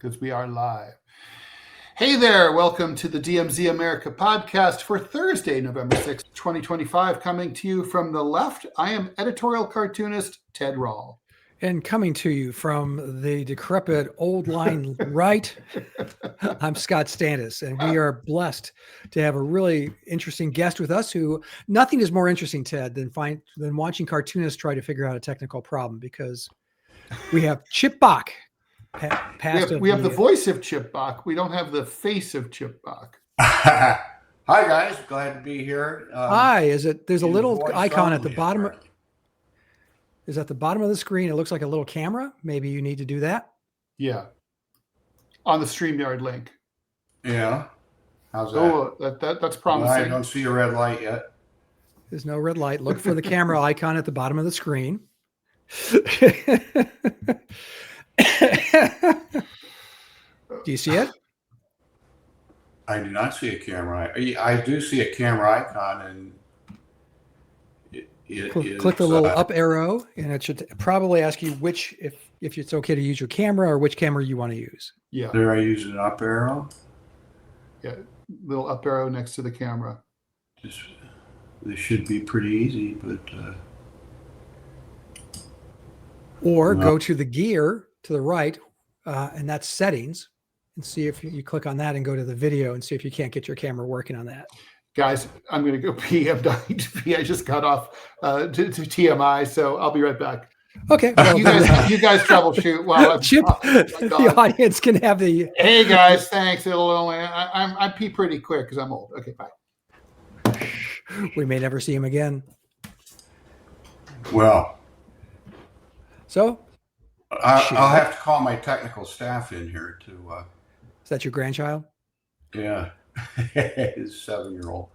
because we are live. Hey there, welcome to the DMZ America podcast for Thursday, November 6th, 2025. Coming to you from the left, I am editorial cartoonist Ted Rall. And coming to you from the decrepit old line right, I'm Scott Stantis, and we are blessed to have a really interesting guest with us who nothing is more interesting, Ted, than watching cartoonists try to figure out a technical problem, because we have Chip Bok. We have the voice of Chip Bok. We don't have the face of Chip Bok. Hi, guys. Glad to be here. Hi. There's a little icon at the bottom. Is at the bottom of the screen. It looks like a little camera. Maybe you need to do that. Yeah. On the StreamYard link. Yeah. How's that? Oh, that's promising. I don't see a red light yet. There's no red light. Look for the camera icon at the bottom of the screen. Do you see it? I do not see a camera. I do see a camera icon, and click the little up arrow, and it should probably ask you if it's okay to use your camera or which camera you want to use. Yeah. There, I use an up arrow. Yeah, little up arrow next to the camera. This should be pretty easy, but go to the gear to the right, and that's settings, and see if you click on that and go to the video and see if you can't get your camera working on that. Guys, I'm going to go pee. I'm dying to pee. I just got off to TMI, so I'll be right back. Okay. Well, you guys troubleshoot while I'm Chip, the audience can have the. Hey guys, thanks. It'll only I pee pretty quick because I'm old. Okay, bye. We may never see him again. Well. So. I'll have to call my technical staff in here to. Is that your grandchild? Yeah. His 7-year-old.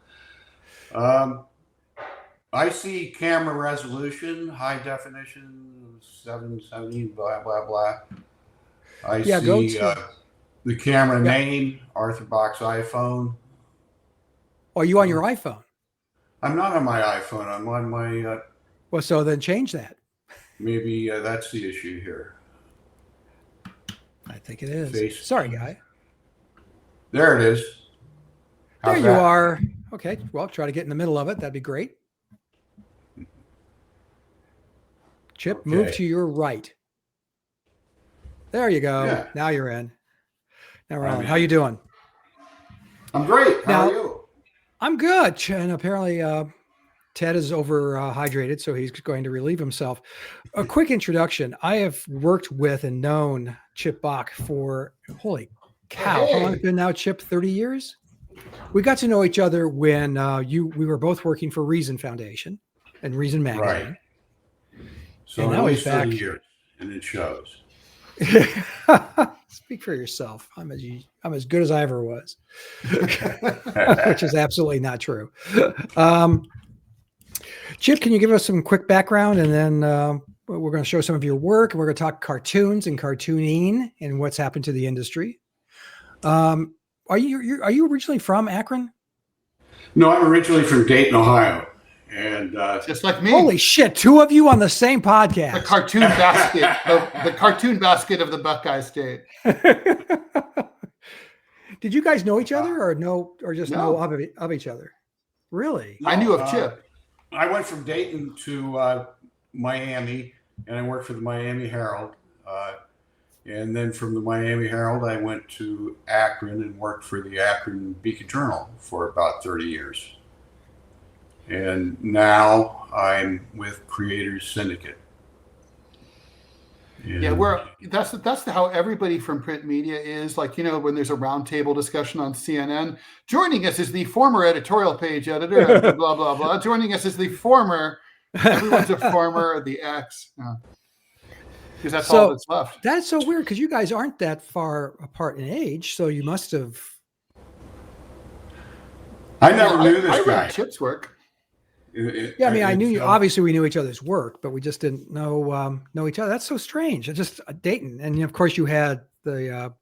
I see camera resolution, high definition, 770, blah blah blah. I see the camera name, Arthur Bok's iPhone. Are you on your iPhone? I'm not on my iPhone. I'm on my. Well, so then change that. Maybe that's the issue here. I think it is. Sorry, guy. There it is. There you are. Okay. Well, try to get in the middle of it. That'd be great. Chip, move to your right. There you go. Yeah. Now you're in. Now we're on. How you doing? I'm great. How are you? I'm good. And apparently Ted is overhydrated, so he's going to relieve himself. A quick introduction. I have worked with and known Chip Bok for, holy cow, how long has it been now, Chip? 30 years? We got to know each other when we were both working for Reason Foundation and Reason Magazine. Right. So now he's 30 years, and it shows. Speak for yourself. I'm as good as I ever was, which is absolutely not true. Chip, can you give us some quick background, and then we're going to show some of your work, and we're going to talk cartoons and cartooning and what's happened to the industry. Are you originally from Akron? No, I'm originally from Dayton, Ohio, and just like me. Holy shit! Two of you on the same podcast. The cartoon basket of the Buckeye State. Did you guys know each other, or know of each other? Really? No, I knew of Chip. I went from Dayton to Miami, and I worked for the Miami Herald. And then from the Miami Herald, I went to Akron and worked for the Akron Beacon Journal for about 30 years. And now I'm with Creators Syndicate. And yeah, that's how everybody from print media is. Like, when there's a roundtable discussion on CNN, joining us is the former editorial page editor, blah, blah, blah. Joining us is the former, everyone's a former, the ex. Because that's all that's left. That's so weird, because you guys aren't that far apart in age, so you must have. I never knew this guy. I read Chip's work. I knew you. Obviously, we knew each other's work, but we just didn't know each other. That's so strange. It's just Dayton, and of course, you had the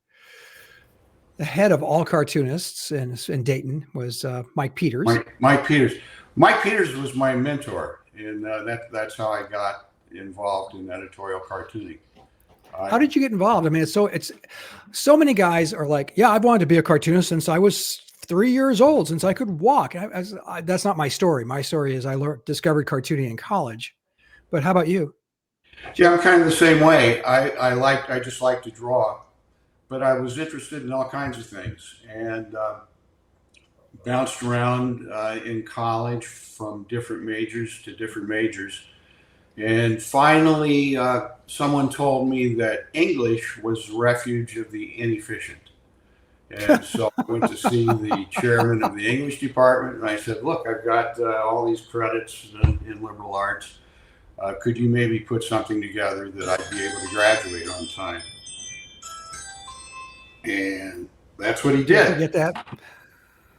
head of all cartoonists in Dayton was Mike Peters. Mike Peters. Mike Peters was my mentor, and that's how I got involved in editorial cartooning. How did you get involved? I mean, it's so many guys are like, yeah, I've wanted to be a cartoonist since I was 3 years old, since I could walk. That's not my story. My story is I discovered cartooning in college. But how about you? Yeah, I'm kind of the same way. I just like to draw, but I was interested in all kinds of things and bounced around in college from different majors to different majors. And finally, someone told me that English was the refuge of the inefficient. And so I went to see the chairman of the English department, and I said, look, I've got all these credits in liberal arts. Could you maybe put something together that I'd be able to graduate on time? And that's what he did. Get that?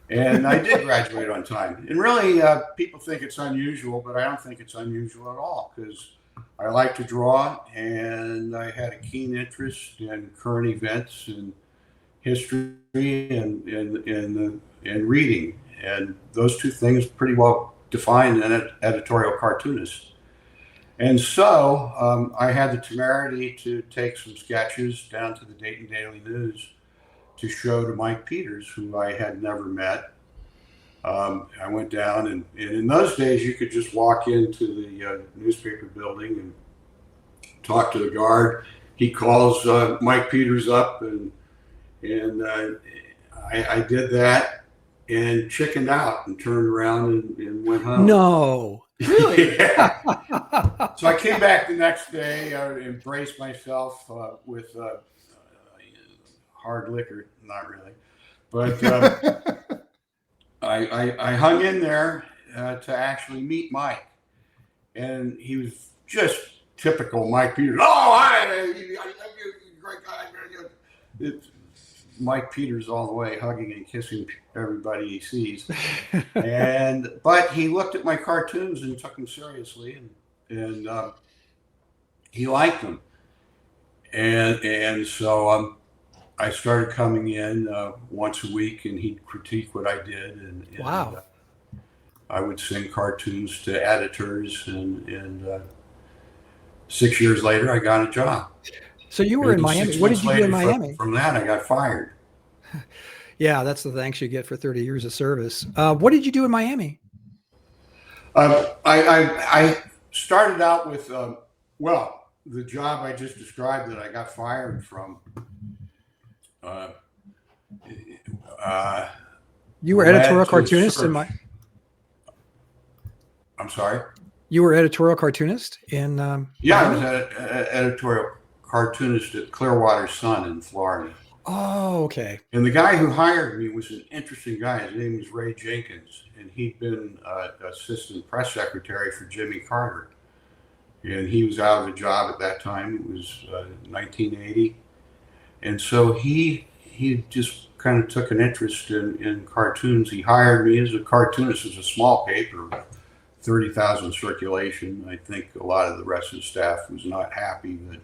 And I did graduate on time. And really, people think it's unusual, but I don't think it's unusual at all, because I like to draw, and I had a keen interest in current events and history and reading. And those two things pretty well define an editorial cartoonist. And so I had the temerity to take some sketches down to the Dayton Daily News to show to Mike Peters, who I had never met. I went down, and in those days, you could just walk into the newspaper building and talk to the guard. He calls Mike Peters up, and I did that and chickened out and turned around and went home. No. Really? Yeah. So I came back the next day, embraced myself with hard liquor, not really, but I hung in there to actually meet Mike, and he was just typical Mike Peters. Oh, I great guy. It's Mike Peters all the way, hugging and kissing everybody he sees. But he looked at my cartoons and took them seriously, and he liked them, and so I started coming in once a week, and he'd critique what I did, and wow. I would send cartoons to editors, and 6 years later, I got a job. So you were in Miami. What did you do in Miami? From that, I got fired. Yeah, that's the thanks you get for 30 years of service. What did you do in Miami? I started out with, the job I just described that I got fired from. You were editorial cartoonist in I'm sorry? You were editorial cartoonist in Yeah, I was editorial cartoonist at Clearwater Sun in Florida. Oh, okay. And the guy who hired me was an interesting guy. His name was Ray Jenkins, and he'd been assistant press secretary for Jimmy Carter. And he was out of a job at that time. It was 1980. And so he just kind of took an interest in cartoons. He hired me as a cartoonist. It was a small paper, 30,000 circulation. I think a lot of the rest of the staff was not happy that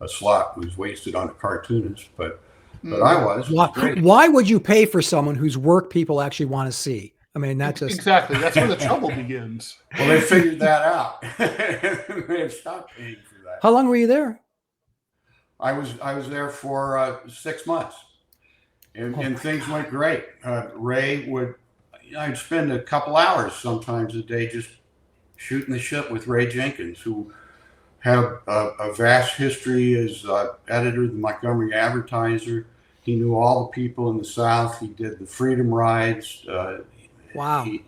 a slot was wasted on a cartoonist, but I was. Why would you pay for someone whose work people actually want to see? I mean, that's just exactly. That's where the trouble begins. Well, they figured that out. They have stopped paying for that. How long were you there? I was there for 6 months, and things went great. Ray would, I'd spend a couple hours sometimes a day just shooting the shit with Ray Jenkins, who had a vast history as editor of the Montgomery Advertiser. He knew all the people in the South. He did the Freedom Rides. Wow. And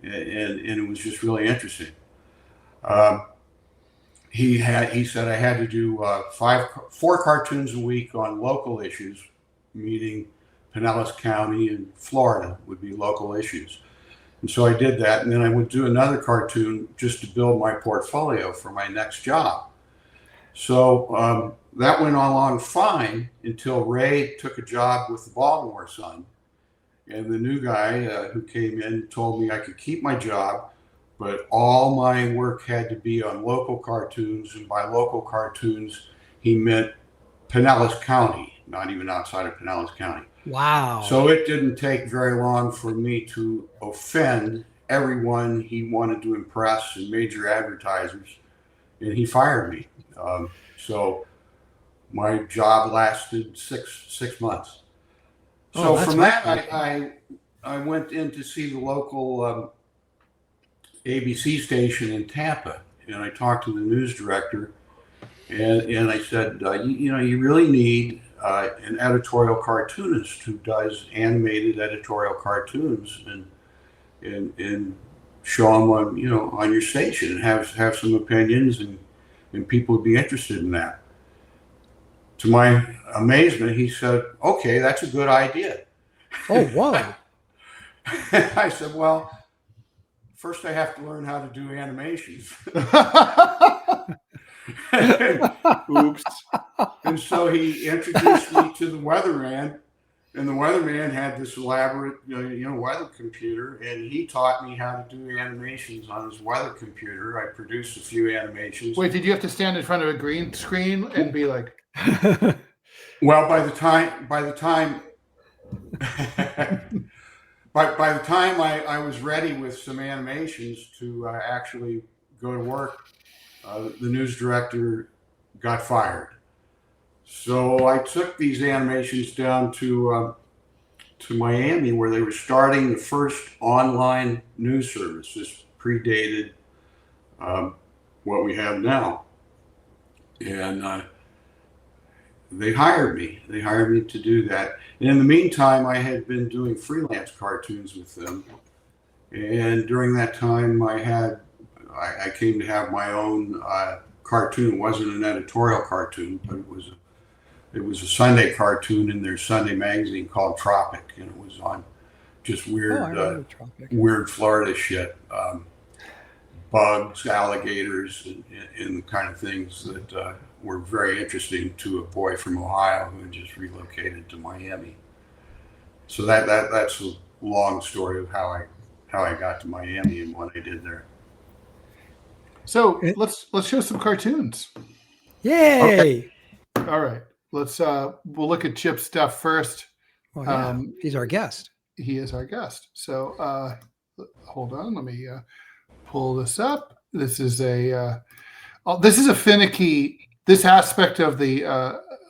it was just really interesting. He said I had to do 4 cartoons a week on local issues, meaning Pinellas County and Florida would be local issues. And so I did that, and then I would do another cartoon just to build my portfolio for my next job. So that went along fine until Ray took a job with the Baltimore Sun. And the new guy who came in told me I could keep my job, but all my work had to be on local cartoons. And by local cartoons, he meant Pinellas County, not even outside of Pinellas County. Wow. So it didn't take very long for me to offend everyone he wanted to impress and major advertisers, and he fired me. So my job lasted six months. Oh, So from that's that, I went in to see the local ABC station in Tampa, and I talked to the news director, and I said, you really need an editorial cartoonist who does animated editorial cartoons and show them on your station and have some opinions, and people would be interested in that. To my amazement, he said, "Okay, that's a good idea." Oh, whoa. I said, "Well, first I have to learn how to do animations." Oops. And so he introduced me to the weatherman, and the weatherman had this elaborate, weather computer, and he taught me how to do animations on his weather computer. I produced a few animations. Wait, did you have to stand in front of a green screen and be like? Well, by the time I was ready with some animations to actually go to work, the news director got fired. So I took these animations down to Miami, where they were starting the first online news service. This predated what we have now, and they hired me. They hired me to do that. And in the meantime, I had been doing freelance cartoons with them. And during that time, I came to have my own cartoon. It wasn't an editorial cartoon, but it was a Sunday cartoon in their Sunday magazine called Tropic, and it was on just weird Florida shit, bugs, alligators, and the kind of things that were very interesting to a boy from Ohio who had just relocated to Miami. So that's a long story of how I got to Miami and what I did there. So let's show some cartoons. Yay! Okay. All right. We'll look at Chip's stuff first. Well, yeah, he's our guest. He is our guest. So hold on, let me pull this up. This is a finicky. This aspect of the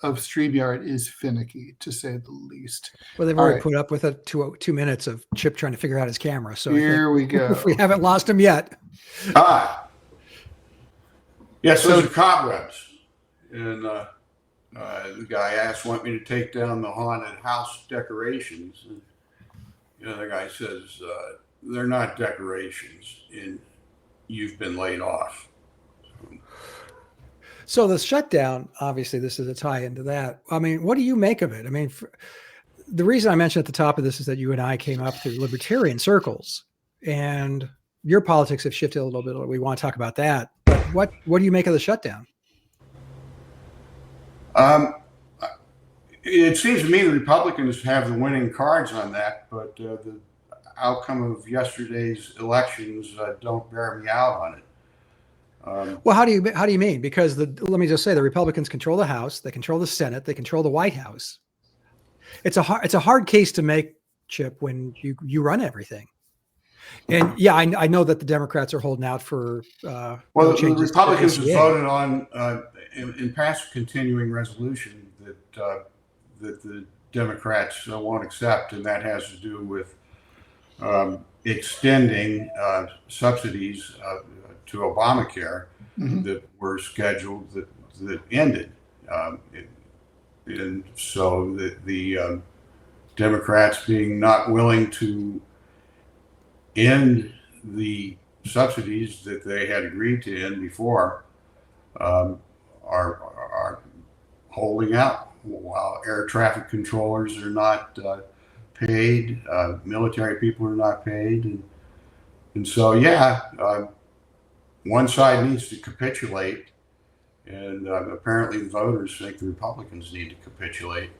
of StreamYard is finicky, to say the least. Well, they've already put up with it 2 minutes of Chip trying to figure out his camera. So here we go. We haven't lost him yet. Yes, those are cobwebs, and the guy want me to take down the haunted house decorations, and the guy says they're not decorations, and you've been laid off. So the shutdown, obviously, this is a tie into that. I mean, what do you make of it? I mean, the reason I mentioned at the top of this is that you and I came up through libertarian circles, and your politics have shifted a little bit. We want to talk about that. But what do you make of the shutdown? It seems to me the Republicans have the winning cards on that, but the outcome of yesterday's elections don't bear me out on it. Well, how do you mean? Because let me just say, the Republicans control the House, they control the Senate, they control the White House. It's a hard case to make, Chip, when you run everything. And yeah, I know that the Democrats are holding out for. The Republicans have voted on and passed a continuing resolution that the Democrats won't accept, and that has to do with extending subsidies to Obamacare that were scheduled that ended, and so the Democrats, being not willing to end the subsidies that they had agreed to end before, are holding out while air traffic controllers are not paid, military people are not paid, and so one side needs to capitulate, and apparently the voters think the Republicans need to capitulate.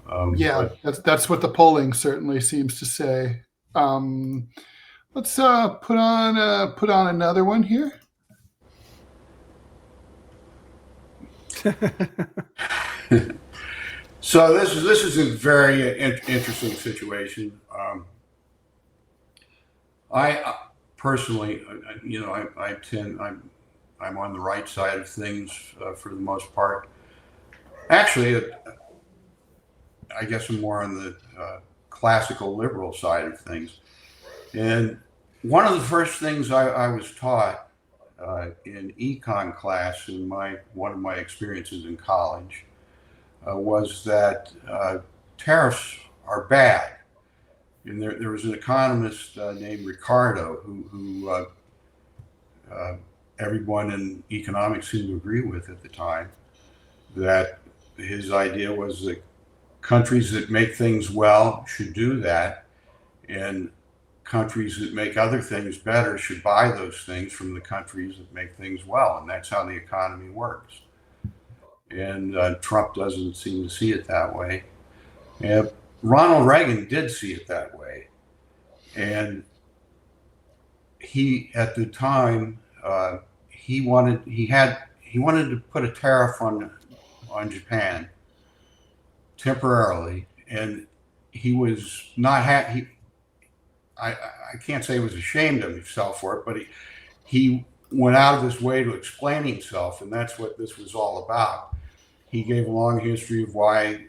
That's what the polling certainly seems to say. Let's put on another one here. So this is a very interesting situation. I personally, I'm on the right side of things for the most part. Actually, I guess I'm more on the classical liberal side of things. And one of the first things I was taught in econ class in one of my experiences in college was that tariffs are bad. And there was an economist named Ricardo who everyone in economics seemed to agree with at the time, that his idea was that countries that make things well should do that, and countries that make other things better should buy those things from the countries that make things well. And that's how the economy works. And Trump doesn't seem to see it that way. And Ronald Reagan did see it that way. And he, at the time, he wanted to put a tariff on Japan temporarily, and he was not happy. I can't say he was ashamed of himself for it, but he went out of his way to explain himself, and that's what this was all about. He gave a long history of why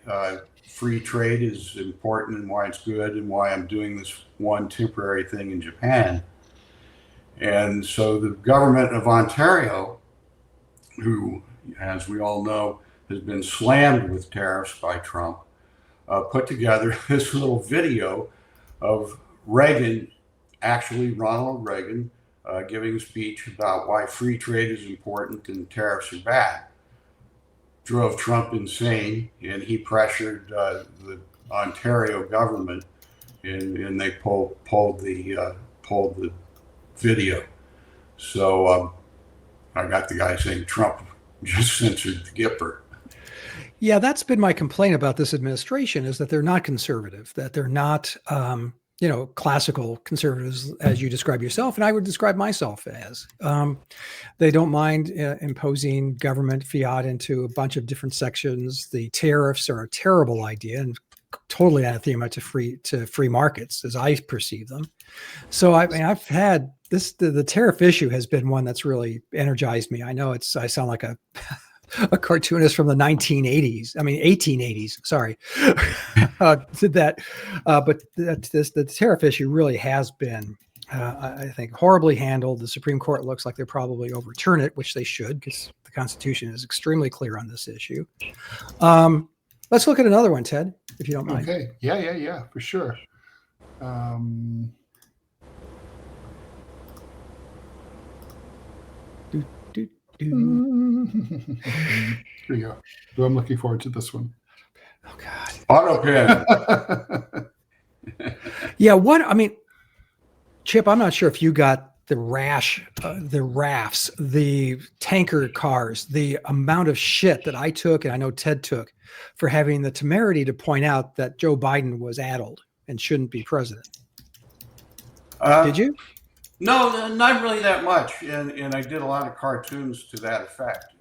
free trade is important and why it's good and why I'm doing this one temporary thing in Japan. And so the government of Ontario, who, as we all know, has been slammed with tariffs by Trump, put together this little video of Reagan, actually Ronald Reagan, giving a speech about why free trade is important and tariffs are bad. Drove Trump insane, and he pressured the Ontario government, and they pulled the video. So I got the guy saying Trump just censored the Gipper. Yeah, that's been my complaint about this administration, is that they're not conservative, that they're not, classical conservatives, as you describe yourself, and I would describe myself as. They don't mind imposing government fiat into a bunch of different sections. The tariffs are a terrible idea and totally anathema to free markets, as I perceive them. So I've had this. The tariff issue has been one that's really energized me. I know I sound like a cartoonist from the 1880s. Sorry, did that. But the tariff issue really has been, I think, horribly handled. The Supreme Court looks like they'll probably overturn it, which they should, because the Constitution is extremely clear on this issue. Let's look at another one, Ted, if you don't mind. Okay. Yeah, for sure. Here we go. So I'm looking forward to this one. Oh God. Auto pen. Yeah. Chip, I'm not sure if you got the rafts, the tanker cars, the amount of shit that I took, and I know Ted took, for having the temerity to point out that Joe Biden was addled and shouldn't be president. Did you? No, not really that much. And I did a lot of cartoons to that effect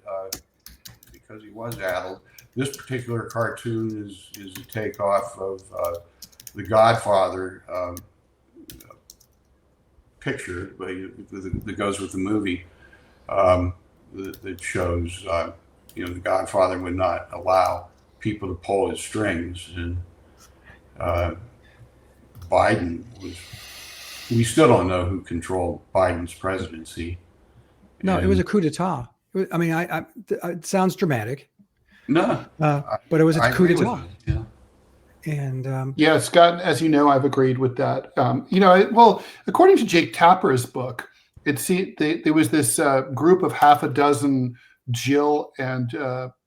because he was addled. This particular cartoon is a takeoff of the Godfather picture that goes with the movie that shows, the Godfather would not allow people to pull his strings. And Biden was... We still don't know who controlled Biden's presidency. No, it was a coup d'etat. It sounds dramatic. No, but it was a coup d'etat. Yeah. And Scott, as you know, I've agreed with that. According to Jake Tapper's book, there was this group of half a dozen Jill and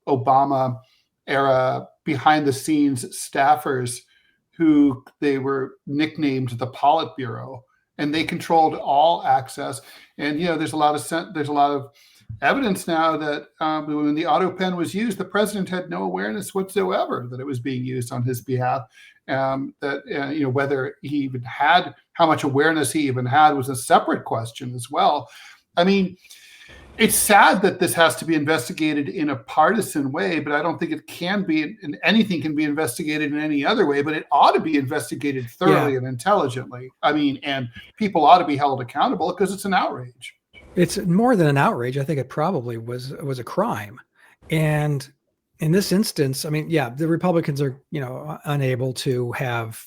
Obama era behind the scenes staffers who they were nicknamed the Politburo, and they controlled all access. And there's a lot of evidence now that when the auto pen was used, the president had no awareness whatsoever that it was being used on his behalf. Whether he even had, how much awareness he even had was a separate question as well. I mean, it's sad that this has to be investigated in a partisan way, but I don't think it can be, and anything can be investigated in any other way, but it ought to be investigated thoroughly and intelligently. And people ought to be held accountable because it's an outrage. It's more than an outrage. I think it probably was a crime. And in this instance, I mean, yeah, the Republicans are, unable to have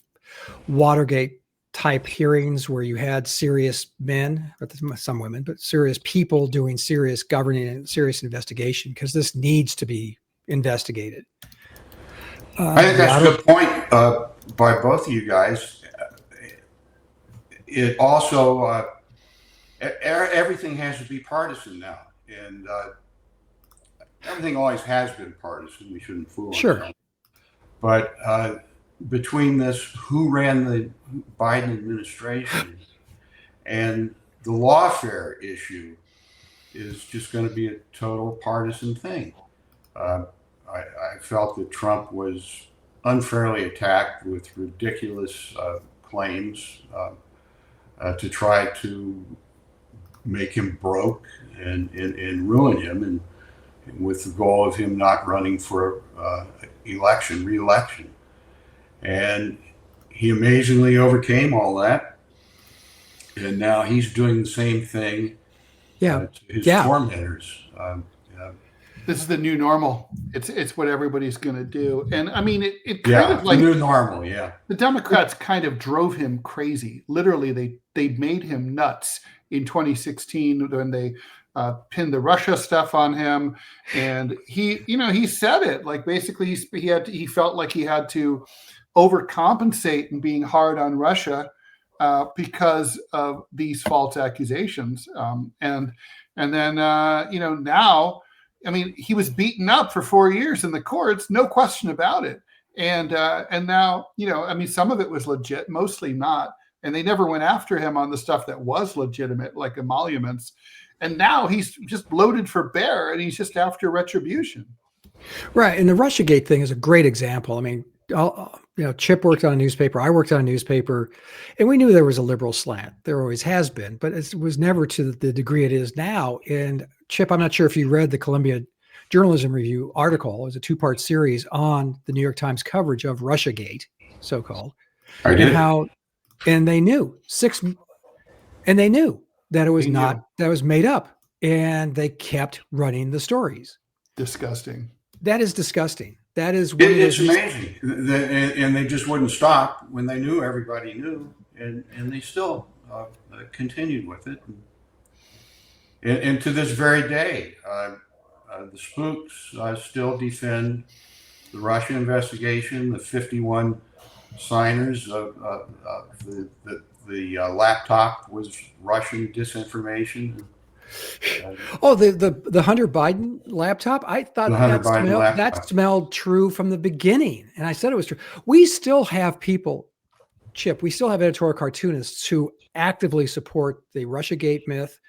Watergate type hearings where you had serious men, but some women, but serious people doing serious governing and serious investigation, because this needs to be investigated. I think that's a good point by both of you guys. It also, everything has to be partisan now. And everything always has been partisan. We shouldn't fool ourselves. But between this, who ran the Biden administration and the lawfare issue is just going to be a total partisan thing. I felt that Trump was unfairly attacked with ridiculous claims to try to make him broke and ruin him, and with the goal of him not running for re-election. And he amazingly overcame all that. And now he's doing the same thing to his tormentors. This is the new normal. It's what everybody's going to do. And I mean, it kind of like the new normal. Yeah. The Democrats kind of drove him crazy. Literally, they made him nuts in 2016 when they pinned the Russia stuff on him. And he said it, like, basically he felt like he had to overcompensate and being hard on Russia because of these false accusations. And then now, I mean, he was beaten up for 4 years in the courts, no question about it. And now, I mean, some of it was legit, mostly not. And they never went after him on the stuff that was legitimate, like emoluments. And now he's just bloated for bear, and he's just after retribution. Right. And the Russiagate thing is a great example. I mean, Chip worked on a newspaper. I worked on a newspaper, and we knew there was a liberal slant. There always has been, but it was never to the degree it is now. And Chip, I'm not sure if you read the Columbia Journalism Review article. It was a 2-part series on the New York Times coverage of Russiagate, so-called. I did. And they knew that it was that was made up, and they kept running the stories. Disgusting. That is disgusting. That is what it's amazing. And they just wouldn't stop when they knew everybody knew, and they still continued with it. And to this very day, the spooks still defend the Russia investigation, the 51 signers of the laptop was Russian disinformation. The Hunter Biden laptop. I thought that smelled true from the beginning, and I said it was true. We still have people, Chip. We still have editorial cartoonists who actively support the Russiagate myth,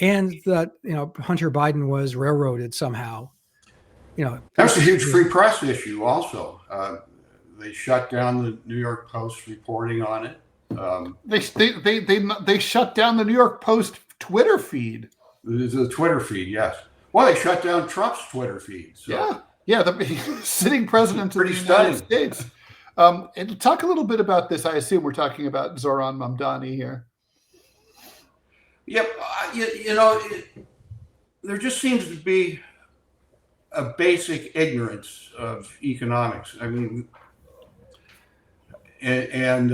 and that Hunter Biden was railroaded somehow. That's a huge free press issue. Also, they shut down the New York Post reporting on it. They shut down the New York Post Twitter feed. The Twitter feed, yes. Well, they shut down Trump's Twitter feed. So. Yeah, the sitting president of the United States. And talk a little bit about this. I assume we're talking about Zoran Mamdani here. Yep. There just seems to be a basic ignorance of economics. I mean, and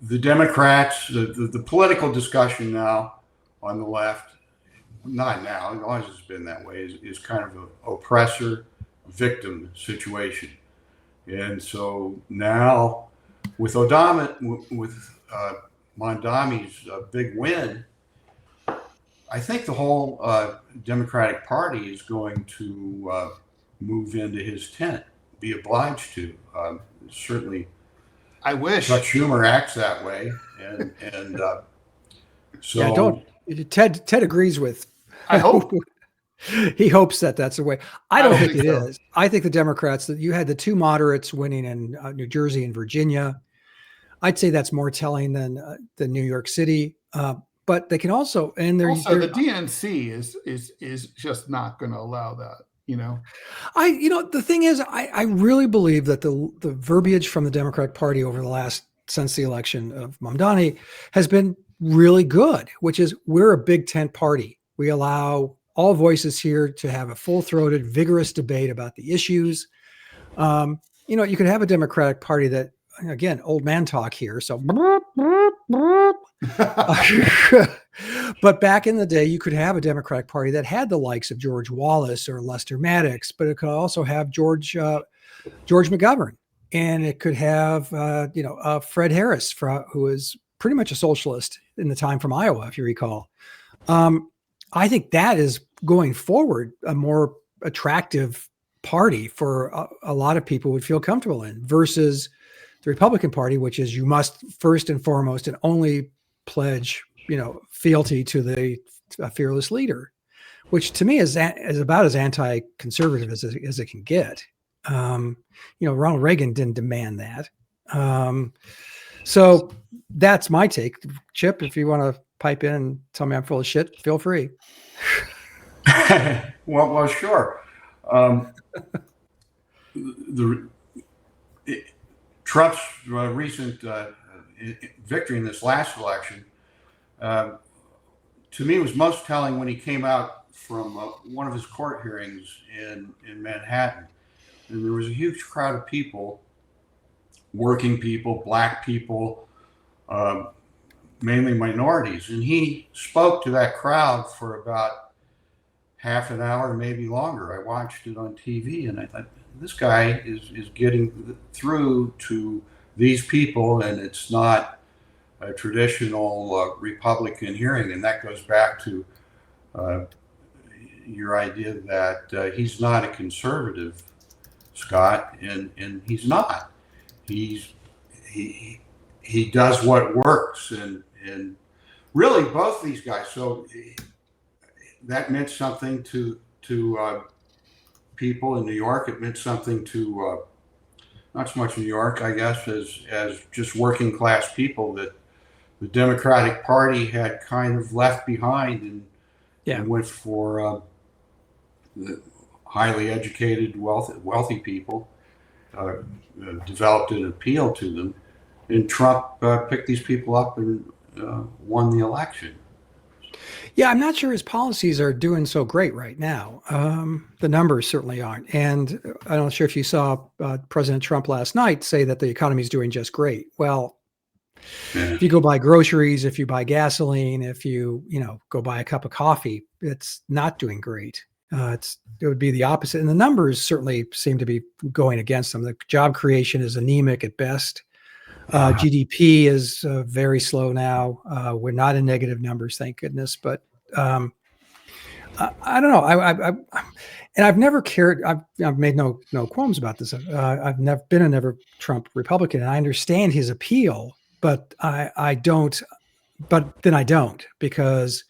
the Democrats, the political discussion now on the left, not now, it always has been that way, is kind of an oppressor-victim situation. And so now with Mamdani's big win, I think the whole Democratic Party is going to move into his tent, be obliged to. Certainly, I wish. Chuck Schumer acts that way, and so yeah, don't. Ted agrees with. I hope he hopes that's the way. I don't think it is. I think the Democrats, that you had the two moderates winning in New Jersey and Virginia. I'd say that's more telling than New York City. But they can also, and they're the DNC is just not going to allow that. The thing is, I really believe that the verbiage from the Democratic Party since the election of Mamdani has been really good, which is we're a big tent party. We allow all voices here to have a full-throated, vigorous debate about the issues. You could have a Democratic Party that, again, old man talk here. So, but back in the day, you could have a Democratic Party that had the likes of George Wallace or Lester Maddox, but it could also have George McGovern, and it could have Fred Harris, who was pretty much a socialist in the time from Iowa, if you recall. I think that is going forward a more attractive party for a lot of people would feel comfortable in, versus the Republican Party, which is you must first and foremost and only pledge, fealty to the fearless leader, which to me is about as anti-conservative as it can get. Ronald Reagan didn't demand that. So that's my take. Chip, if you want to pipe in and tell me I'm full of shit, feel free. Well, sure. Trump's recent victory in this last election, to me, was most telling when he came out from one of his court hearings in Manhattan. And there was a huge crowd of people, working people, black people, mainly minorities. And he spoke to that crowd for about half an hour, maybe longer. I watched it on TV and I thought, this guy is getting through to these people, and it's not a traditional Republican hearing. And that goes back to your idea that he's not a conservative, Scott, and he's not. He does what works, and really both these guys. So that meant something to people in New York. It meant something to not so much New York, I guess, as just working class people that the Democratic Party had kind of left behind and went for the highly educated, wealthy people, developed an appeal to them, and Trump picked these people up and won the election. Yeah, I'm not sure his policies are doing so great right now. The numbers certainly aren't. And I'm not sure if you saw President Trump last night say that the economy is doing just great. Well, if you go buy groceries, if you buy gasoline, if you go buy a cup of coffee, it's not doing great. It would be the opposite. And the numbers certainly seem to be going against them. The job creation is anemic at best. GDP is very slow now. We're not in negative numbers, thank goodness. But I don't know. And I've never cared. I've made no qualms about this. I've never been a Trump Republican, and I understand his appeal, but I don't. But then I don't, because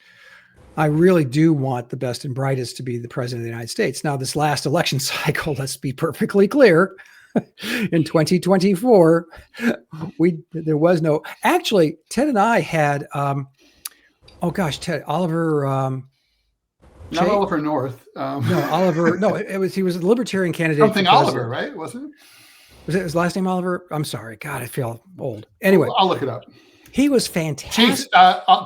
I really do want the best and brightest to be the president of the United States. Now, this last election cycle, let's be perfectly clear. In 2024, there was no. Actually, Ted and I had. Ted Oliver. Not Oliver North. No, Oliver. No, he was a libertarian candidate. Something Oliver, right? Wasn't it? Was it his last name Oliver? I'm sorry. God, I feel old. Anyway, I'll look it up. He was fantastic.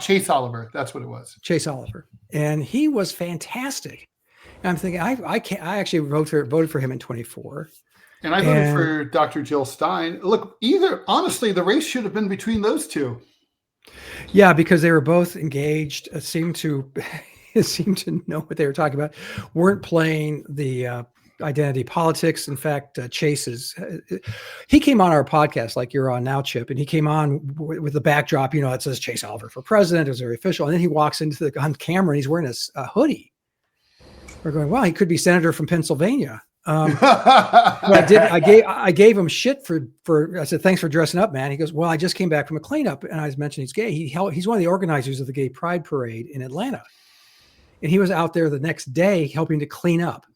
Chase Oliver. That's what it was. Chase Oliver, and he was fantastic. And I'm thinking, I actually voted for him in 24. And I voted for Dr. Jill Stein. Look, honestly, the race should have been between those two. Yeah, because they were both engaged, seemed to know what they were talking about, weren't playing the identity politics. In fact, he came on our podcast like you're on now, Chip, and he came on with the backdrop, it says Chase Oliver for president. It was very official. And then he walks on camera and he's wearing a hoodie. We're going, wow, he could be senator from Pennsylvania. I gave him shit for I said, thanks for dressing up, man. He goes, well, I just came back from a cleanup, and I was mentioning he's gay. He's one of the organizers of the Gay Pride Parade in Atlanta, and he was out there the next day helping to clean up.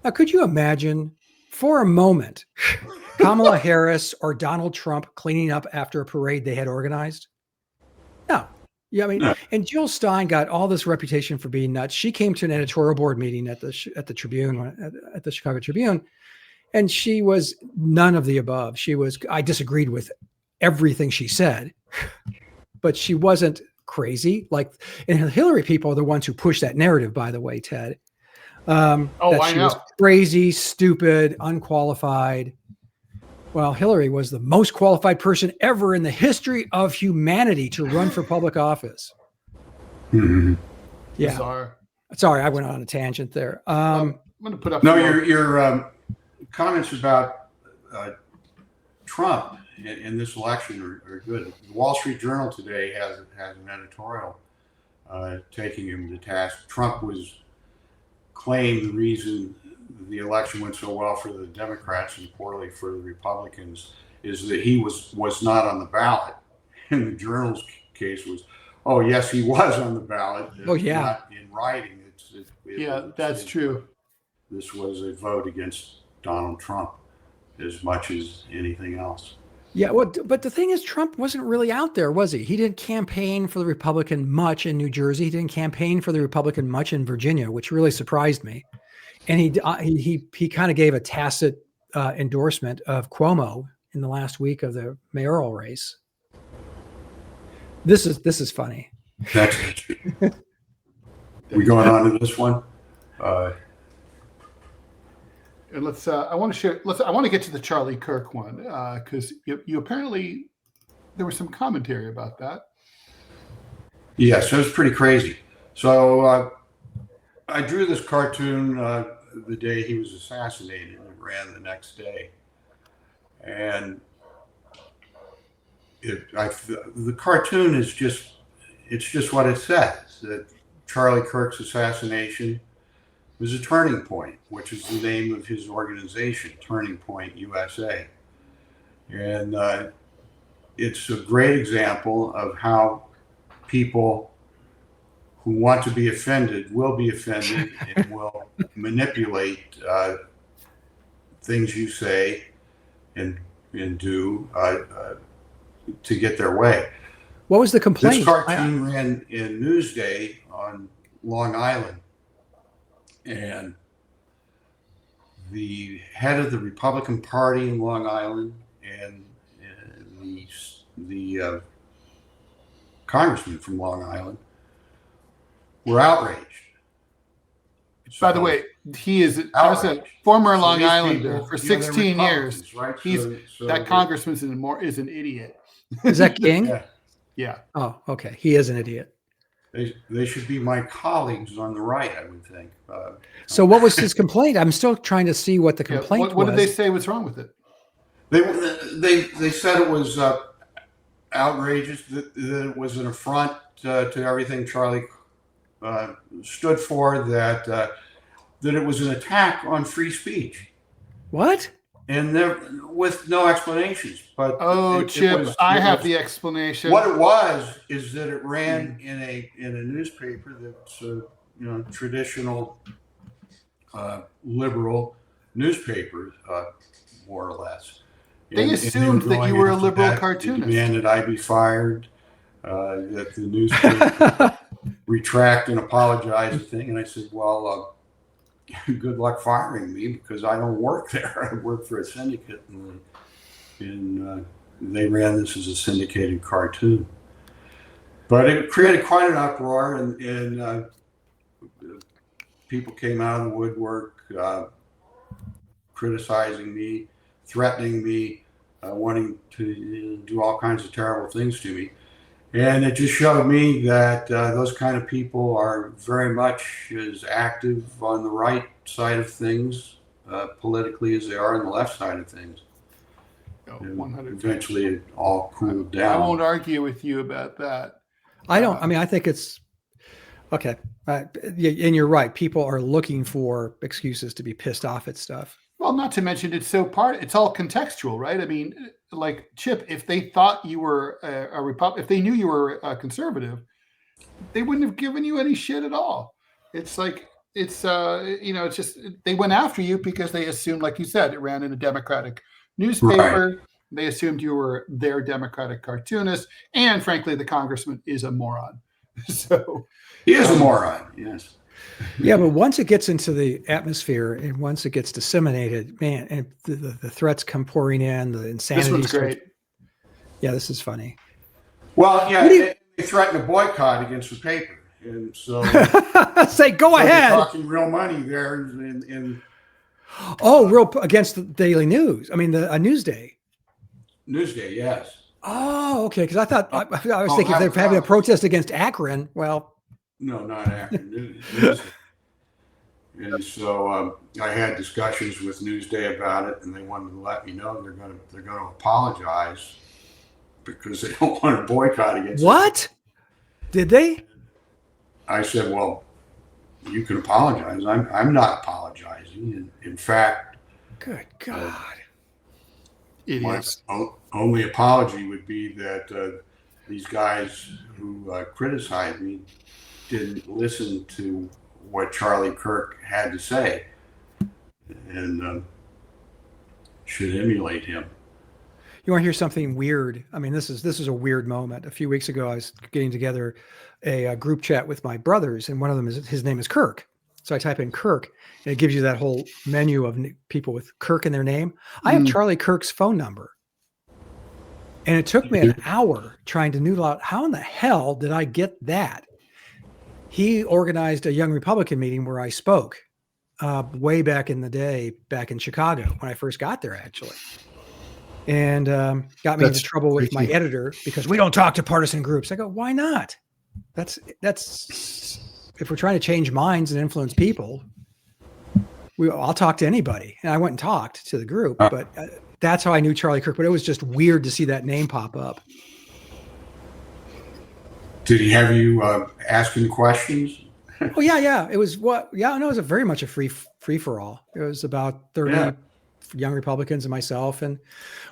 Now, could you imagine for a moment Kamala Harris or Donald Trump cleaning up after a parade they had organized? No. Yeah, I mean, and Jill Stein got all this reputation for being nuts. She came to an editorial board meeting at the Tribune, at the Chicago Tribune, and she was none of the above. I disagreed with everything she said, but she wasn't crazy. Like, and the Hillary people are the ones who push that narrative, by the way, Ted. Oh, that I she was know. crazy, stupid, unqualified. Well, Hillary was the most qualified person ever in the history of humanity to run for public office. Mhm. Yeah. Bizarre. Sorry, I went on a tangent there. I'm going to put up. No, your comments about Trump in this election are good. The Wall Street Journal today has an editorial taking him to task. Trump was claimed the reason the election went so well for the Democrats and poorly for the Republicans is that he was not on the ballot. And the Journal's case was, oh yes, he was on the ballot. Oh yeah, not in writing. That's true. This was a vote against Donald Trump as much as anything else. Yeah, well, but the thing is, Trump wasn't really out there, was he? He didn't campaign for the Republican much in New Jersey. He didn't campaign for the Republican much in Virginia, which really surprised me. And he kind of gave a tacit endorsement of Cuomo in the last week of the mayoral race. This is funny. That's we going on to this one. And let's. I want to share. I want to get to the Charlie Kirk one because you apparently there was some commentary about that. Yes, it was pretty crazy. So I drew this cartoon the day he was assassinated, and it ran the next day. And the cartoon is just what it says, that Charlie Kirk's assassination was a turning point, which is the name of his organization, Turning Point USA. And it's a great example of how people who want to be offended will be offended and will manipulate things you say and do to get their way. What was the complaint? This cartoon ran in Newsday on Long Island, and the head of the Republican Party in Long Island and the congressman from Long Island were outraged. By the way, he is a former Long Islander people, for 16 years. Right? He's that congressman is an idiot. Is that King? Yeah. Yeah. Oh, okay. He is an idiot. They should be my colleagues on the right, I would think. So what was his complaint? I'm still trying to see what the complaint was. What did they say was wrong with it? They said it was outrageous, that it was an affront to everything Charlie stood for, that it was an attack on free speech. What? And with no explanations. But Chip, I have the explanation. What it was is that it ran in a newspaper that's a traditional liberal newspaper, more or less. They assumed that you were a liberal cartoonist. They demanded I be fired, that the newspaper retract and apologize and thing. And I said, well, good luck firing me, because I don't work there. I work for a syndicate, and they ran this as a syndicated cartoon. But it created quite an uproar, and people came out of the woodwork criticizing me, threatening me, wanting to do all kinds of terrible things to me. And it just showed me that those kind of people are very much as active on the right side of things politically as they are on the left side of things. 100%. Eventually it all cooled down. I won't argue with you about that. I think it's okay. And you're right. People are looking for excuses to be pissed off at stuff. Well, not to mention it's all contextual, right? I mean, like Chip, if they thought you were a Republican, if they knew you were a conservative, they wouldn't have given you any shit at all. It's like, it's just, they went after you because they assumed, like you said, it ran in a Democratic newspaper. Right. They assumed you were their Democratic cartoonist. And frankly, the congressman is a moron. So he is a moron. Yes. Yeah, but once it gets into the atmosphere and once it gets disseminated, man, and the threats come pouring in, the insanity. This one's great. Yeah, this is funny. Well, yeah, threatened a boycott against the paper, and so say go ahead. Talking real money there, in real against the Daily News. I mean, a Newsday. Newsday, yes. Oh, okay. Because I thought I was thinking if they're having a protest against Akron. Well, no, not Akron. Newsday. And so I had discussions with Newsday about it, and they wanted to let me know they're going to apologize because they don't want to boycott against. What? Did they? I said, well, you can apologize. I'm not apologizing. In fact, good God. My only apology would be that these guys who criticized me didn't listen to what Charlie Kirk had to say and should emulate him. You want to hear something weird? I mean, this is a weird moment. A few weeks ago, I was getting together a group chat with my brothers, and one of them his name is Kirk. So I type in Kirk, and it gives you that whole menu of people with Kirk in their name. I have Charlie Kirk's phone number. And it took me an hour trying to noodle out how in the hell did I get that? He organized a Young Republican meeting where I spoke way back in the day, back in Chicago, when I first got there, actually. And got me into trouble with my editor because we don't talk to partisan groups. I go, why not? That's if we're trying to change minds and influence people, I'll talk to anybody. And I went and talked to the group, but that's how I knew Charlie Kirk. But it was just weird to see that name pop up. Did he have you asking questions? Oh yeah. It was it was very much a free for all. It was about 30 young Republicans and myself, and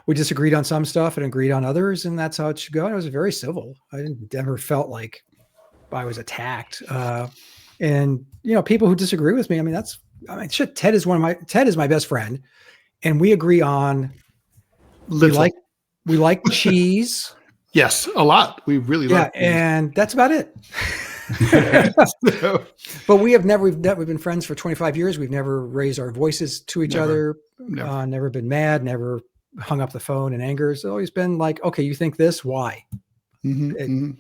we disagreed on some stuff and agreed on others, and that's how it should go. And it was very civil. I never felt like I was attacked. And people who disagree with me, shit, Ted is my best friend, and we agree on we like cheese. Yes, a lot. We really like cheese. And that's about it. But we've been friends for 25 years. We've never raised our voices to each other. Never been mad, never hung up the phone in anger. It's always been like, okay, you think this, why? I'm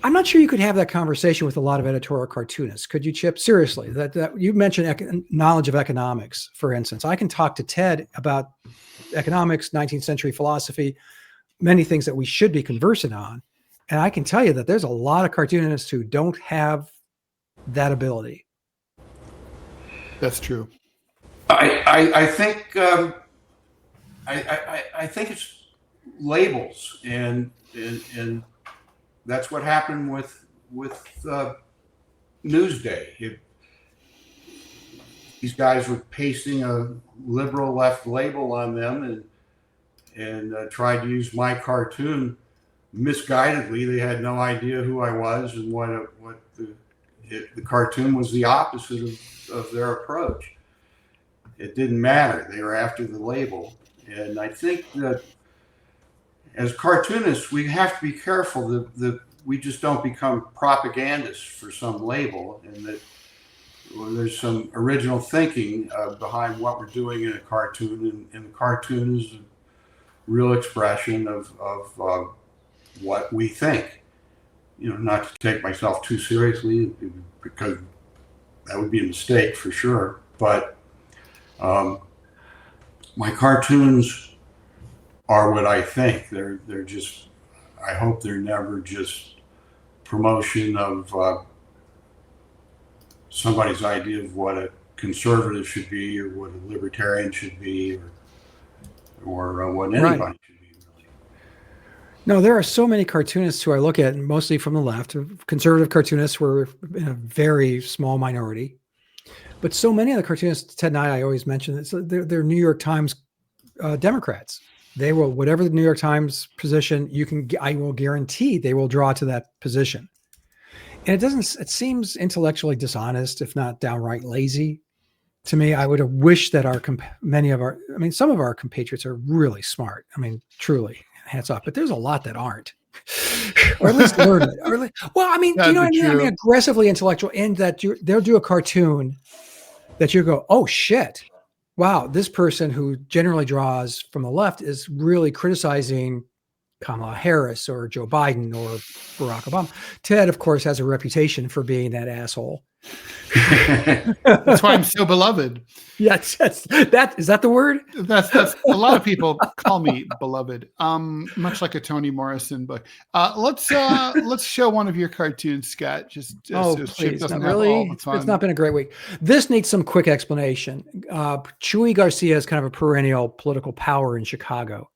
not sure you could have that conversation with a lot of editorial cartoonists. Could you, Chip? Seriously, that you mentioned knowledge of economics, for instance. I can talk to Ted about economics, 19th century philosophy, many things that we should be conversant on. And I can tell you that there's a lot of cartoonists who don't have that ability. That's true. I think I think it's labels, and that's what happened with Newsday. These guys were pasting a liberal left label on them and tried to use my cartoon misguidedly. They had no idea who I was, and what the cartoon was the opposite of their approach. It didn't matter. They were after the label. And I think that as cartoonists, we have to be careful that we just don't become propagandists for some label, and that there's some original thinking behind what we're doing in a cartoon. And the cartoon is a real expression of what we think. Not to take myself too seriously, because that would be a mistake for sure. But my cartoons are what I think. They're just, I hope they're never just promotion of somebody's idea of what a conservative should be, or what a libertarian should be, or what anybody should be, really. No, there are so many cartoonists who I look at, mostly from the left. Conservative cartoonists were in a very small minority. But so many of the cartoonists, Ted and I always mention this, they're New York Times Democrats. They will, whatever the New York Times position, I will guarantee they will draw to that position. And it seems intellectually dishonest, if not downright lazy to me. I would have wished that some of our compatriots are really smart. Truly, hats off. But there's a lot that aren't. Or at least learn it. You know what I mean? Aggressively intellectual, in that they'll do a cartoon that you go, oh shit, wow, this person who generally draws from the left is really criticizing Kamala Harris or Joe Biden or Barack Obama. Ted, of course, has a reputation for being that asshole. That's why I'm so beloved. Yes, that is that the word? That's a lot of people call me beloved. Much like a Toni Morrison book. Let's show one of your cartoons, Scott. Just so Chip please, doesn't not have really. all the fun. It's not been a great week. This needs some quick explanation. Chuy Garcia is kind of a perennial political power in Chicago,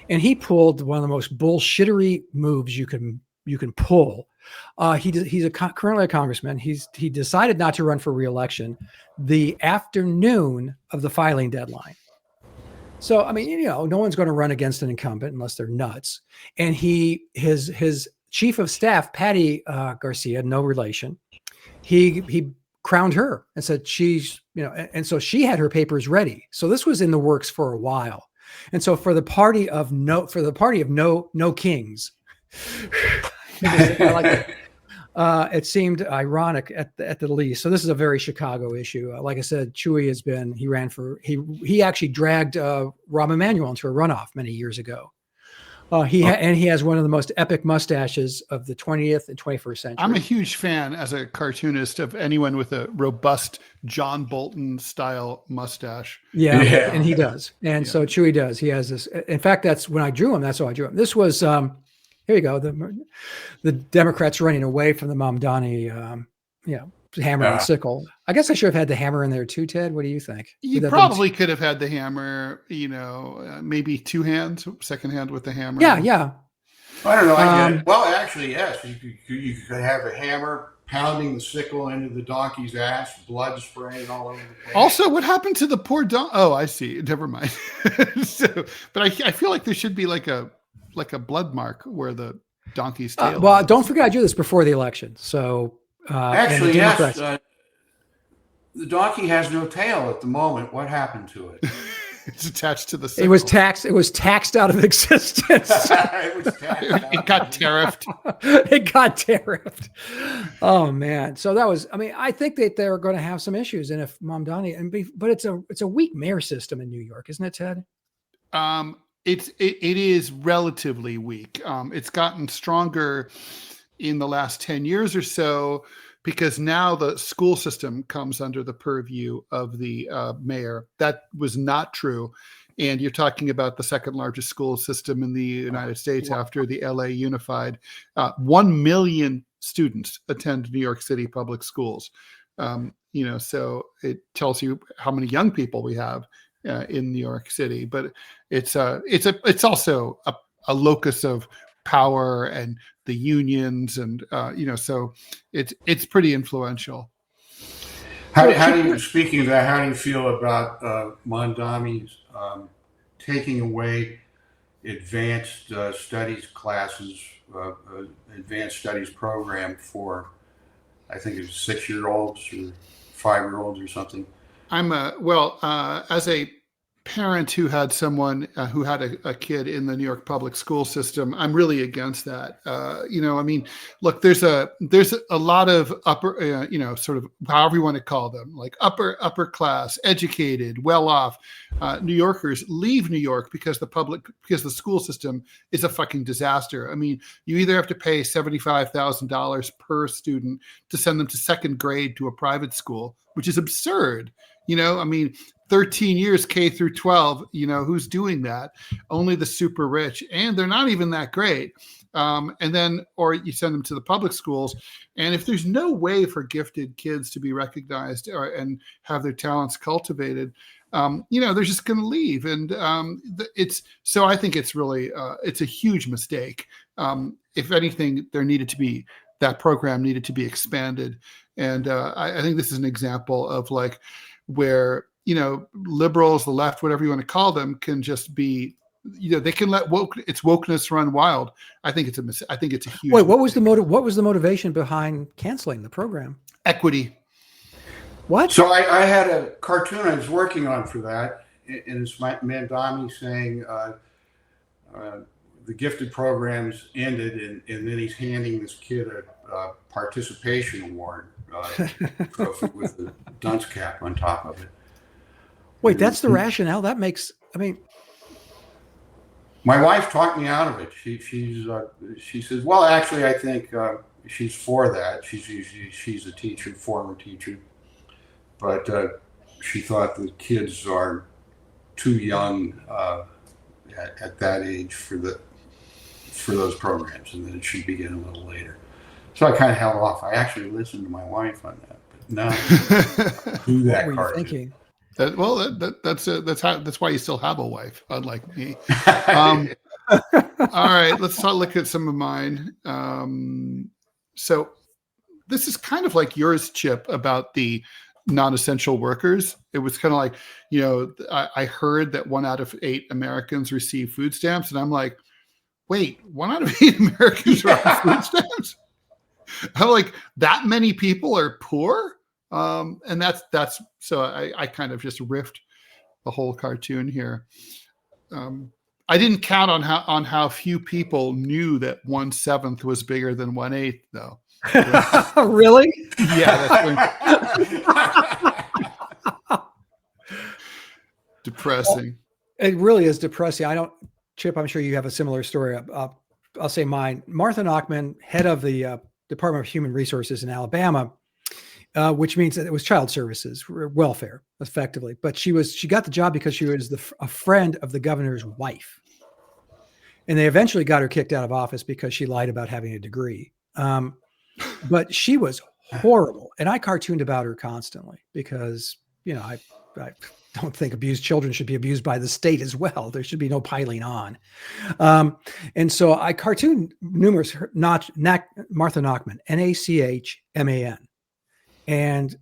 and he pulled one of the most bullshittery moves you can pull. He's currently a congressman. He decided not to run for re-election the afternoon of the filing deadline. So, I mean, no one's going to run against an incumbent unless they're nuts. And his chief of staff, Patty Garcia, no relation, he crowned her and said she's, and so she had her papers ready. So this was in the works for a while. And so for the party of no kings, I like it. It seemed ironic at the least. So this is a very Chicago issue. Like I said, Chuy he actually dragged Rahm Emanuel into a runoff many years ago. He has one of the most epic mustaches of the 20th and 21st century. I'm a huge fan as a cartoonist of anyone with a robust John Bolton style mustache. Yeah. And he does. And so Chuy does. He has this. In fact, that's when I drew him. That's how I drew him. This was here you go. The Democrats running away from the Mamdani, hammer and sickle. I guess I should have had the hammer in there too, Ted. What do you think? You probably could have had the hammer, maybe two hands, second hand with the hammer. Yeah. I don't know. I get it. Well, actually, yes. You could have a hammer pounding the sickle into the donkey's ass, blood spraying all over the place. Also, what happened to the poor donkey? Oh, I see. Never mind. But I feel like there should be like a blood mark where the donkey's tail. Well, don't forget I drew this before the election. So actually, yes, the donkey has no tail at the moment. What happened to it? It's attached to the sickle. It was taxed out of existence. It got tariffed. It got tariffed. Oh man. So that was, I think that they're going to have some issues. And if Mamdani, but it's a weak mayor system in New York, isn't it, Ted? It is relatively weak. It's gotten stronger in the last 10 years or so because now the school system comes under the purview of the mayor. That was not true. And you're talking about the second largest school system in the United States after the LA unified. 1 million students attend New York City public schools. So it tells you how many young people we have in New York City, but it's also a locus of power and the unions, and so it's pretty influential. Speaking of that, how do you feel about Mamdani's taking away advanced studies classes, advanced studies program for, I think it's 6-year-olds or 5-year-olds or something? I'm as a parent who had someone who had a kid in the New York public school system, I'm really against that. Look, there's a lot of upper, sort of however you want to call them, like upper class, educated, well off New Yorkers leave New York because the school system is a fucking disaster. You either have to pay $75,000 per student to send them to second grade to a private school, which is absurd. 13 years K through 12, who's doing that? Only the super rich, and they're not even that great. Or you send them to the public schools. And if there's no way for gifted kids to be recognized and have their talents cultivated, they're just going to leave. And I think it's really, it's a huge mistake. If anything, that program needed to be expanded. And I think this is an example of where, liberals, the left, whatever you want to call them, can just be, they can let its wokeness run wild. I think it's a huge. Wait, what was the motivation behind canceling the program? Equity. What? So I had a cartoon I was working on for that, and it's Mamdani saying the gifted programs ended, and then he's handing this kid a participation award with the dunce cap on top of it. Wait, that's the rationale? That makes, My wife talked me out of it. She says, well, actually, I think she's for that. She's a teacher, former teacher, but she thought the kids are too young at that age for those programs, and that it should begin a little later. So I kind of held off. I actually listened to my wife on that, but no, do that. What were you thinking? That's why you still have a wife, unlike me. All right, let's look at some of mine. So this is kind of like yours, Chip, about the non-essential workers. It was kind of like, I heard that 1 out of 8 Americans receive food stamps, and I'm like, wait, 1 out of 8 Americans are on food stamps? I'm like, that many people are poor? And that's so I kind of just riffed the whole cartoon here. I didn't count on how few people knew that 1/7 was bigger than 1/8, though. Really? Yeah, that's depressing. It really is depressing. Chip, I'm sure you have a similar story. I'll say mine. Martha Nachman, head of the Department of Human Resources in Alabama, which means that it was child services, welfare, effectively. But she got the job because she was a friend of the governor's wife. And they eventually got her kicked out of office because she lied about having a degree. But she was horrible. And I cartooned about her constantly because, I don't think abused children should be abused by the state as well. There should be no piling on. And so I cartooned numerous, Martha Nachman, Nachman. And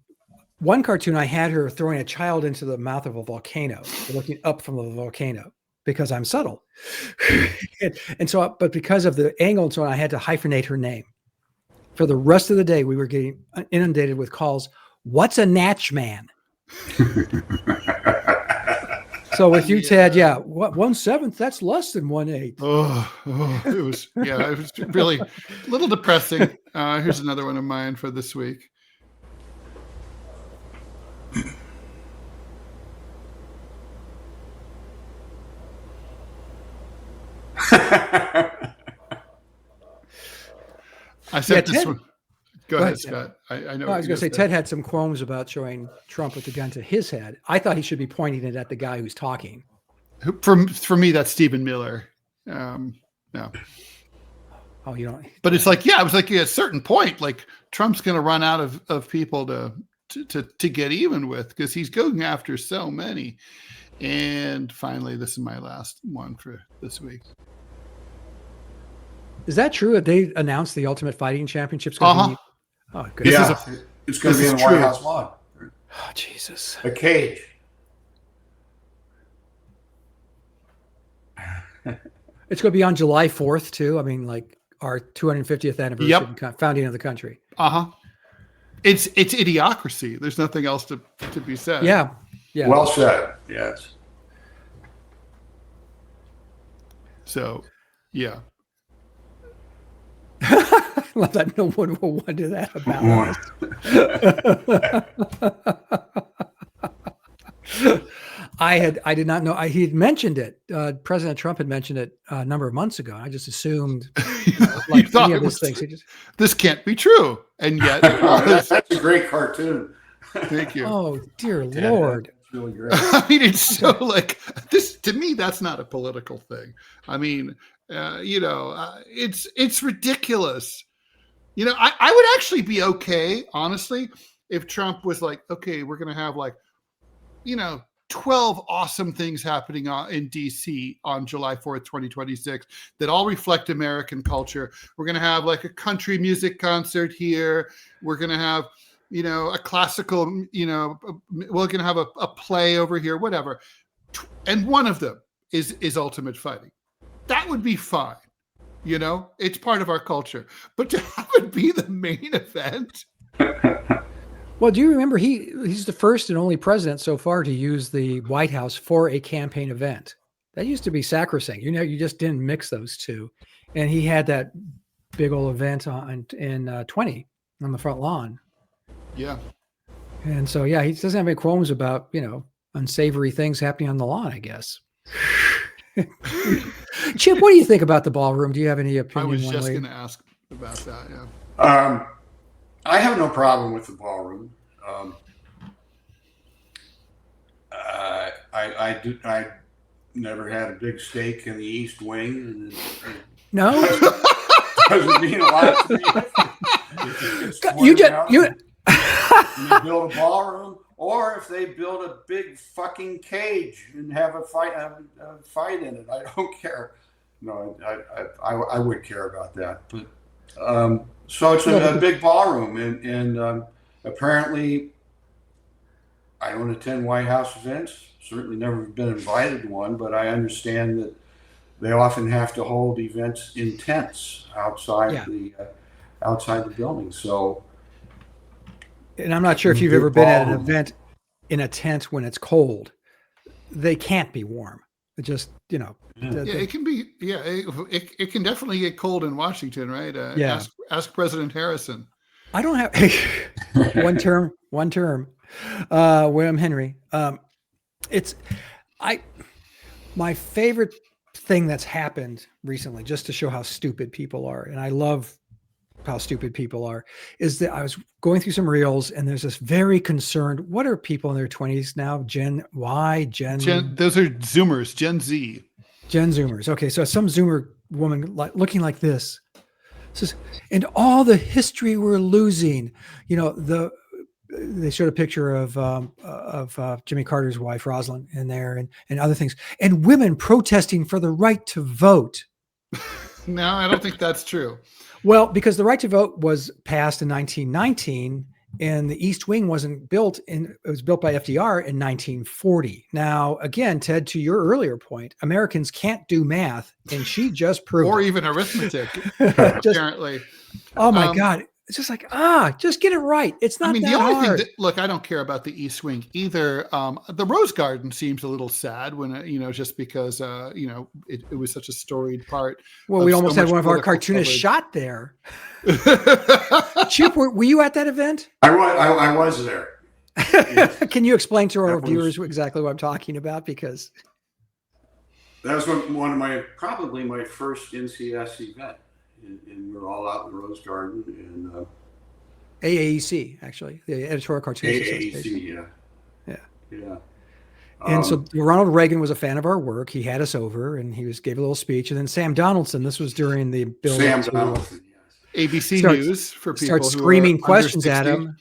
one cartoon, I had her throwing a child into the mouth of a volcano, looking up from the volcano, because I'm subtle. But because of the angle and so on, I had to hyphenate her name. For the rest of the day, we were getting inundated with calls. What's a natch man? So with you, Ted, 1/7, that's less than 1/8. It was really a little depressing. Here's another one of mine for this week. I said this one. Go ahead, Scott. I know. I was going to say, Ted had some qualms about showing Trump with the gun to his head. I thought he should be pointing it at the guy who's talking. For me, that's Stephen Miller. No. Oh, you don't. But it's like, it was like at a certain point, like Trump's going to run out of people to get even with because he's going after so many. And finally, this is my last one for this week. Is that true that they announced the Ultimate Fighting Championships? Oh, good. Yeah, it's going to be in the White House lawn. Oh, Jesus. A cage. It's going to be on July 4th, too. I mean, like our 250th anniversary of founding of the country. It's idiocracy. There's nothing else to be said. Yeah. Well said. Yes. So, yeah. I love that no one will wonder that about us. I did not know. He had mentioned it. President Trump had mentioned it a number of months ago. I just assumed, like any of these things, this can't be true, and yet that's a great cartoon. Thank you. Oh dear Lord! That's really great. I mean, it's so like this to me. That's not a political thing. I mean, it's ridiculous. I would actually be okay, honestly, if Trump was like, okay, we're going to have 12 awesome things happening in DC on July 4th, 2026 that all reflect American culture. We're going to have like a country music concert here. We're going to have, a classical, we're going to have a play over here, whatever. And one of them is Ultimate Fighting. That would be fine. It's part of our culture. But to have it be the main event. Well, do you remember he's the first and only president so far to use the White House for a campaign event. That used to be sacrosanct. You just didn't mix those two. And he had that big old event in 20 on the front lawn. Yeah. And so, he doesn't have any qualms about, unsavory things happening on the lawn, I guess. Chip, what do you think about the ballroom? Do you have any opinion? I was one just way? going to ask about that. Yeah. I have no problem with the ballroom. I never had a big steak in the East Wing, and it No, doesn't mean a lot to me. you And they build a ballroom, or if they build a big fucking cage and have a fight in it, I don't care. No, I would care about that. But so it's a big ballroom, and apparently I don't attend White House events. Certainly never been invited to one, but I understand that they often have to hold events in tents outside the building. So. And I'm not sure if you've ever been at an event in a tent when it's cold. They can't be warm. It just, it can be. Yeah, it can definitely get cold in Washington, right? Yeah. Ask President Harrison. I don't have one term. William Henry. My favorite thing that's happened recently, just to show how stupid people are, and I love how stupid people are, is that I was going through some reels and there's this very concerned, what are people in their 20s now? Gen Y, those are Zoomers, Gen Z. Gen Zoomers. Okay. So some Zoomer woman looking like this says, and all the history we're losing, they showed a picture of Jimmy Carter's wife, Rosalind, in there and other things, and women protesting for the right to vote. No, I don't think that's true. Well, because the right to vote was passed in 1919 and the East Wing wasn't built it was built by FDR in 1940. Now, again, Ted, to your earlier point, Americans can't do math, and she just proved or it. even arithmetic, apparently. Oh my God. It's just like, just get it right. It's not the hard. only thing look, I don't care about the East Wing either. The Rose Garden seems a little sad when, just because, it was such a storied part. Well, we almost had one of our cartoonists shot there. Chip, were you at that event? I was there. Can you explain to our viewers exactly what I'm talking about? Because that was probably my first NCS event. And we're all out in the Rose Garden and AAEC, actually, the Editorial Cartooning. AAEC, yeah. And so Ronald Reagan was a fan of our work. He had us over, and he gave a little speech. And then Sam Donaldson, this was during the build Sam Donaldson, yes. ABC News for people starts screaming questions at him.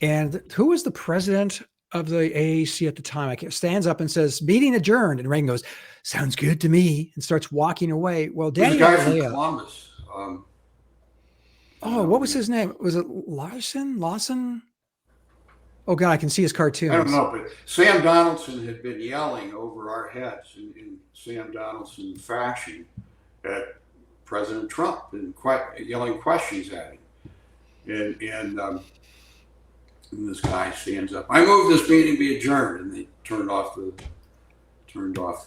And who was the president of the AAC at the time? Stands up and says, "Meeting adjourned." And Reagan goes, "Sounds good to me," and starts walking away. Well, Danny, the guy from Columbus. What was his name? Was it Lawson? Oh God, I can see his cartoons. I don't know, but Sam Donaldson had been yelling over our heads in Sam Donaldson fashion at President Trump and yelling questions at him. And this guy stands up. "I move this meeting be adjourned," and they turned off the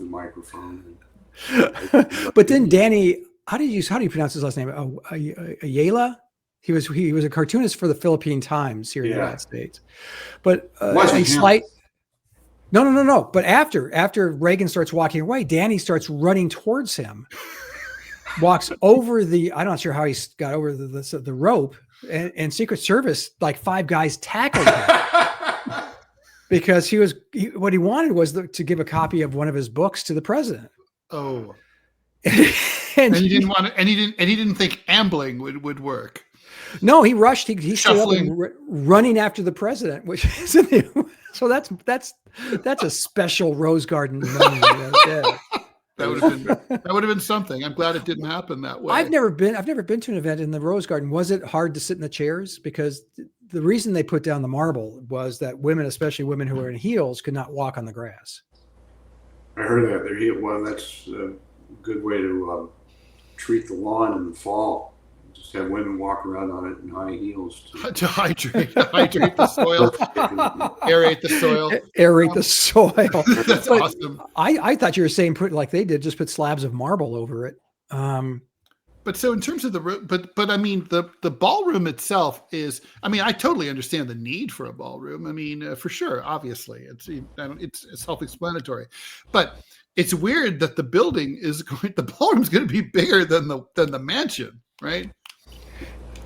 microphone. But then Danny, how do you pronounce his last name? Ayala. He was a cartoonist for the Philippine Times here in the United States. But No. But after Reagan starts walking away, Danny starts running towards him, walks over I'm not sure how he got over the rope, and Secret Service, like 5 guys tackled him because what he wanted was to give a copy of one of his books to the president. Oh. and he didn't want to, and he didn't think ambling would work. No, he rushed. He stood up and running after the president, which is so that's a special Rose Garden moment. That would have been something. I'm glad it didn't happen that way. I've never been to an event in the Rose Garden. Was it hard to sit in the chairs? Because the reason they put down the marble was that women, especially women who are in heels, could not walk on the grass. I heard that. Well, that's a good way to treat the lawn in the fall. Just have women walk around on it in high heels to hydrate the soil, aerate the soil. That's awesome. I thought you were saying put like they did, just put slabs of marble over it. But so in terms of but I mean the ballroom itself is. I mean, I totally understand the need for a ballroom. I mean, for sure, obviously, it's self-explanatory, but it's weird that the building the ballroom's going to be bigger than the mansion, right?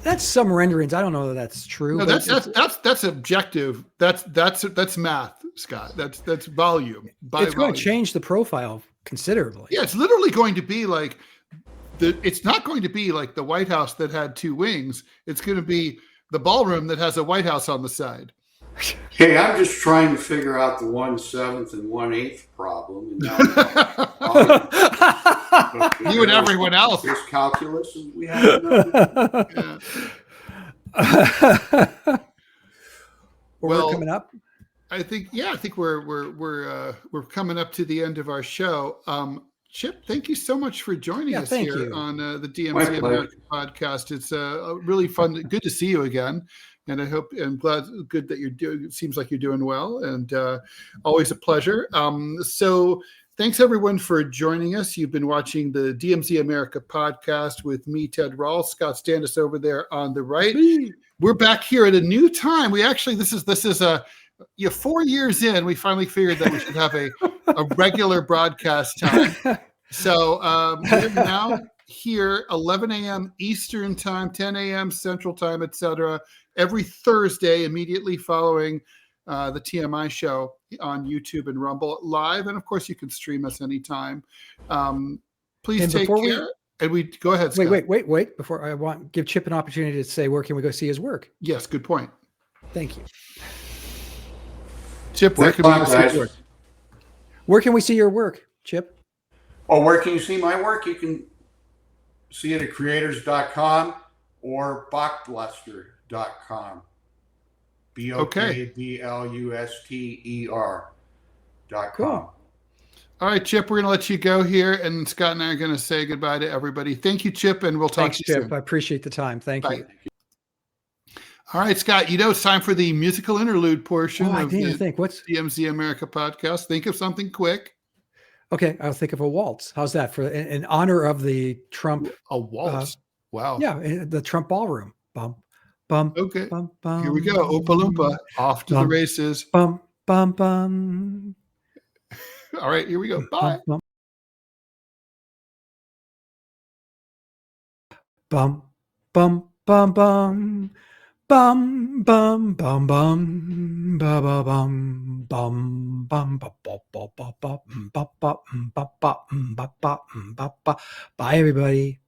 That's some renderings. I don't know that that's true. No, that's objective. That's math, Scott. That's volume. It's going to change the profile considerably. Yeah, it's literally going to be like it's not going to be like the White House that had 2 wings. It's going to be the ballroom that has a White House on the side. Hey, I'm just trying to figure out the 1/7 and 1/8 problem. And you and everyone else. There's calculus, and we have Yeah. We're coming up. I think we're coming up to the end of our show. Chip, thank you so much for joining us here on the DMZ America podcast. It's really fun. Good to see you again. And I'm good that you're doing. It seems like you're doing well, and always a pleasure. So thanks everyone for joining us. You've been watching the DMZ America podcast with me, Ted Rall, Scott Stantis over there on the right. We're back here at a new time. This is 4 years in. We finally figured that we should have a regular broadcast time. So we're now here 11 a.m. Eastern time, 10 a.m. Central time, etc. Every Thursday, immediately following the TMI show on YouTube and Rumble live. And of course, you can stream us anytime. Please take care. And go ahead, Scott. Wait. Before give Chip an opportunity to say, where can we go see his work? Yes, good point. Thank you. Chip, where can we go see your work? Where can we see your work, Chip? Oh, where can you see my work? You can see it at creators.com or bokbluster.com. BOKBLUSTER.com. Cool. All right, Chip, we're going to let you go here, and Scott and I are going to say goodbye to everybody. Thank you, Chip, and we'll talk to you soon. Chip. I appreciate the time. Thank you. All right, Scott, it's time for the musical interlude portion of the what's DMZ America podcast. Think of something quick. Okay, I'll think of a waltz. How's that for in honor of the Trump? A waltz. Wow. Yeah, the Trump ballroom. Bum, bum. Okay. Bum, bum, here we go. Oompa Loompa. Off to the races. Bum, bum, bum. All right, here we go. Bye. Bum, bum, bum, bum. Bum bum bum bum ba ba bum bum bum ba ba ba ba ba ba ba ba ba ba ba ba. Bye everybody.